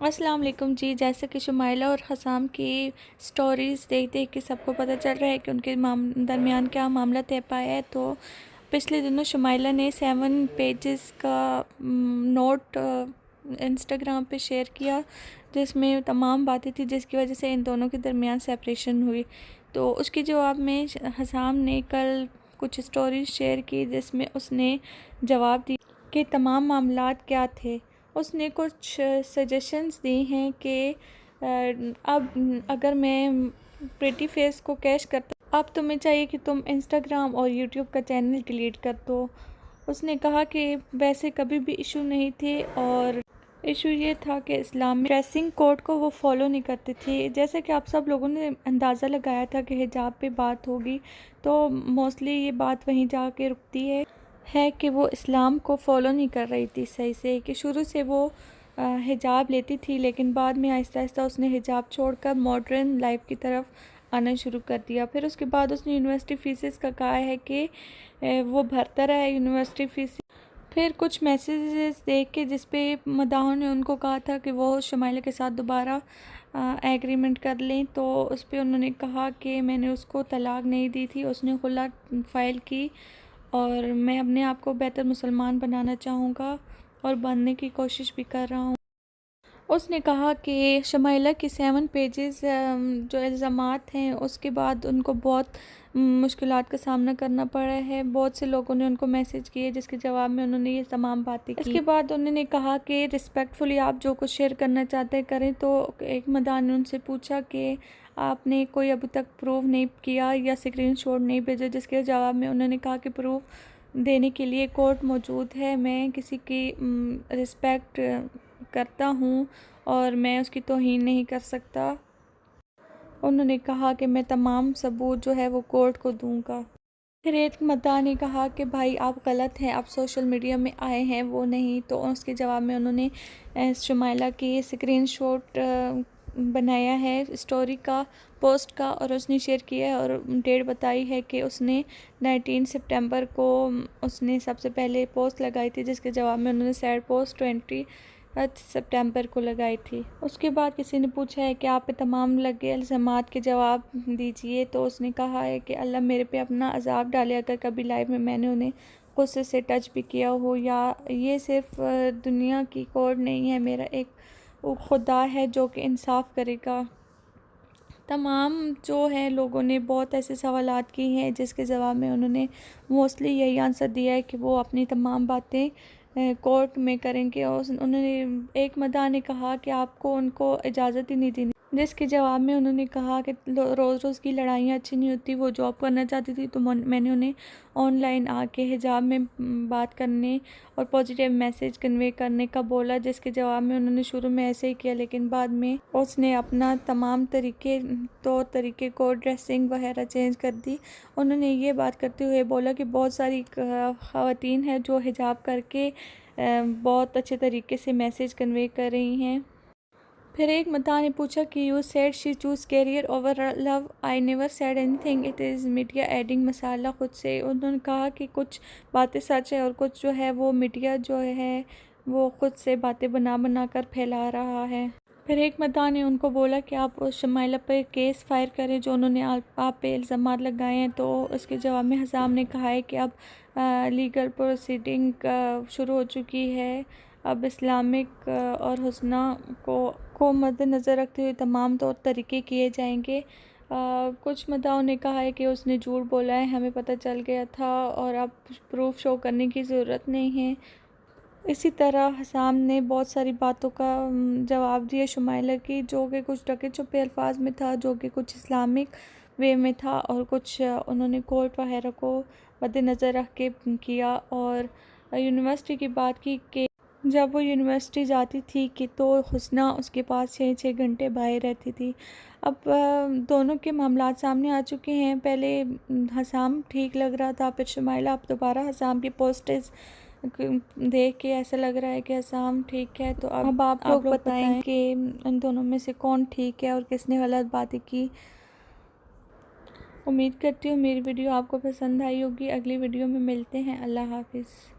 अस्सलाम वालेकुम जी। जैसे कि शुमाइला और हसाम की स्टोरीज़ देख देख के सबको पता चल रहा है कि उनके दरमियान क्या मामला तय पाया है। तो पिछले दिनों शुमाइला ने 7 पेजेस का नोट इंस्टाग्राम पे शेयर किया, जिसमें तमाम बातें थी जिसकी वजह से इन दोनों के दरमियान सेपरेशन हुई। तो उसके जवाब में हसाम ने कल कुछ स्टोरीज शेयर की जिसमें उसने जवाब दिया कि तमाम मामलात क्या थे। उसने कुछ सजेशंस दी हैं कि अब अगर मैं प्रिटी फेस को कैश करता, अब तुम्हें चाहिए कि तुम इंस्टाग्राम और यूट्यूब का चैनल डिलीट कर दो। उसने कहा कि वैसे कभी भी इशू नहीं थे और इशू ये था कि इस्लामिक ड्रेसिंग कोड को वो फॉलो नहीं करते थे। जैसे कि आप सब लोगों ने अंदाज़ा लगाया था कि हिजाब पे बात होगी, तो मोस्टली ये बात वहीं जाके रुकती है कि वो इस्लाम को फ़ॉलो नहीं कर रही थी सही से। कि शुरू से वो हिजाब लेती थी, लेकिन बाद में आहिस्ता आहिस्ता उसने हिजाब छोड़कर मॉडर्न लाइफ की तरफ आना शुरू कर दिया। फिर उसके बाद उसने यूनिवर्सिटी फ़ीसेस का कहा है कि वो भरता रहा है यूनिवर्सिटी फ़ीस। फिर कुछ मैसेजेस देख के जिस पे मदाहों ने उनको कहा था कि वो शुमाइला के साथ दोबारा एग्रीमेंट कर लें, तो उस पे उन्होंने कहा कि मैंने उसको तलाक नहीं दी थी, उसने खुला फ़ाइल की और मैं अपने आप को बेहतर मुसलमान बनाना चाहूँगा और बनने की कोशिश भी कर रहा हूँ। उसने कहा कि शुमाइला की 7 पेजेस जो इल्ज़ामात हैं, उसके बाद उनको बहुत मुश्किलात का सामना करना पड़ा है। बहुत से लोगों ने उनको मैसेज किए जिसके जवाब में उन्होंने ये तमाम बातें की। इसके बाद उन्होंने कहा कि रिस्पेक्टफुली आप जो कुछ शेयर करना चाहते हैं करें। तो एक मदान ने उनसे पूछा कि आपने कोई अभी तक प्रूव नहीं किया या स्क्रीनशॉट नहीं भेजा, जिसके जवाब में उन्होंने कहा कि प्रूफ देने के लिए कोर्ट मौजूद है, मैं किसी की रिस्पेक्ट करता हूँ और मैं उसकी तौहीन नहीं कर सकता। उन्होंने कहा कि मैं तमाम सबूत जो है वो कोर्ट को दूंगा। फिर एक मद्दाह ने कहा कि भाई आप गलत हैं, आप सोशल मीडिया में आए हैं वो नहीं। तो उसके जवाब में उन्होंने शुमाइला की स्क्रीनशॉट बनाया है स्टोरी का, पोस्ट का, और उसने शेयर किया है और डेट बताई है कि उसने 19 सितंबर को उसने सबसे पहले पोस्ट लगाई थी, जिसके जवाब में उन्होंने सैड पोस्ट 20 सितंबर को लगाई थी। उसके बाद किसी ने पूछा है कि आप पे तमाम लगे इल्ज़ामात के जवाब दीजिए। तो उसने कहा है कि अल्लाह मेरे पे अपना अज़ाब डाले अगर कभी लाइफ में मैंने उन्हें गुस्से से टच भी किया हो, या ये सिर्फ दुनिया की कोड नहीं है, मेरा एक खुदा है जो कि इंसाफ करेगा। तमाम जो है लोगों ने बहुत ऐसे सवालात किए हैं जिसके जवाब में उन्होंने मोस्टली यही आंसर दिया है कि वो अपनी तमाम बातें कोर्ट में करेंगे। और उन्होंने एक मदाह ने कहा कि आपको उनको इजाज़त ही नहीं देनी, जिसके जवाब में उन्होंने कहा कि रोज़ रोज़ की लड़ाइयाँ अच्छी नहीं होती। वो जॉब करना चाहती थी तो मैंने उन्हें ऑनलाइन आके हिजाब में बात करने और पॉजिटिव मैसेज कन्वे करने का बोला, जिसके जवाब में उन्होंने शुरू में ऐसे ही किया, लेकिन बाद में उसने अपना तमाम तौर तरीके को ड्रेसिंग वगैरह चेंज कर दी। उन्होंने ये बात करते हुए बोला कि बहुत सारी ख़वातीन हैं जो हिजाब करके बहुत अच्छे तरीके से मैसेज कन्वे कर रही हैं। फिर एक मद्दाह ने पूछा कि you said she choose career over love, I never said anything, it is media adding masala. खुद से उन्होंने कहा कि कुछ बातें सच है और कुछ जो है वो मीडिया जो है वो खुद से बातें बना बना कर फैला रहा है। फिर एक मद्दाह ने उनको बोला कि आप उस शुमाइला पे केस फायर करें जो उन्होंने आप पे इल्ज़ामात लगाए हैं। तो उसके जवाब में हसाम ने कहा है कि अब लीगल प्रोसीडिंग शुरू हो चुकी है। अब इस्लामिक और हुस्ना को मद्देनज़र रखते हुए तमाम तौर तरीके किए जाएंगे। कुछ मद्दाहों ने कहा है कि उसने झूठ बोला है, हमें पता चल गया था और अब प्रूफ शो करने की ज़रूरत नहीं है। इसी तरह हसाम ने बहुत सारी बातों का जवाब दिया शुमाइला की, जो कि कुछ ढके छुपे अल्फाज में था, जो कि कुछ इस्लामिक वे में था और कुछ उन्होंने कोर्ट वगैरह को मद्देनज़र रख के किया। और यूनिवर्सिटी की बात की कि जब वो यूनिवर्सिटी जाती थी कि तो हुस्ना उसके पास 6-6 घंटे बाहर रहती थी। अब दोनों के मामलात सामने आ चुके हैं। पहले हसाम ठीक लग रहा था, फिर शुमाइला। अब दोबारा हसाम की पोस्टेज देख के ऐसा लग रहा है कि हसाम ठीक है। तो अब आप लोग बताएं कि इन दोनों में से कौन ठीक है और किसने गलत बातें की। उम्मीद करती हूँ मेरी वीडियो आपको पसंद आई होगी। अगली वीडियो में मिलते हैं। अल्लाह हाफिज़।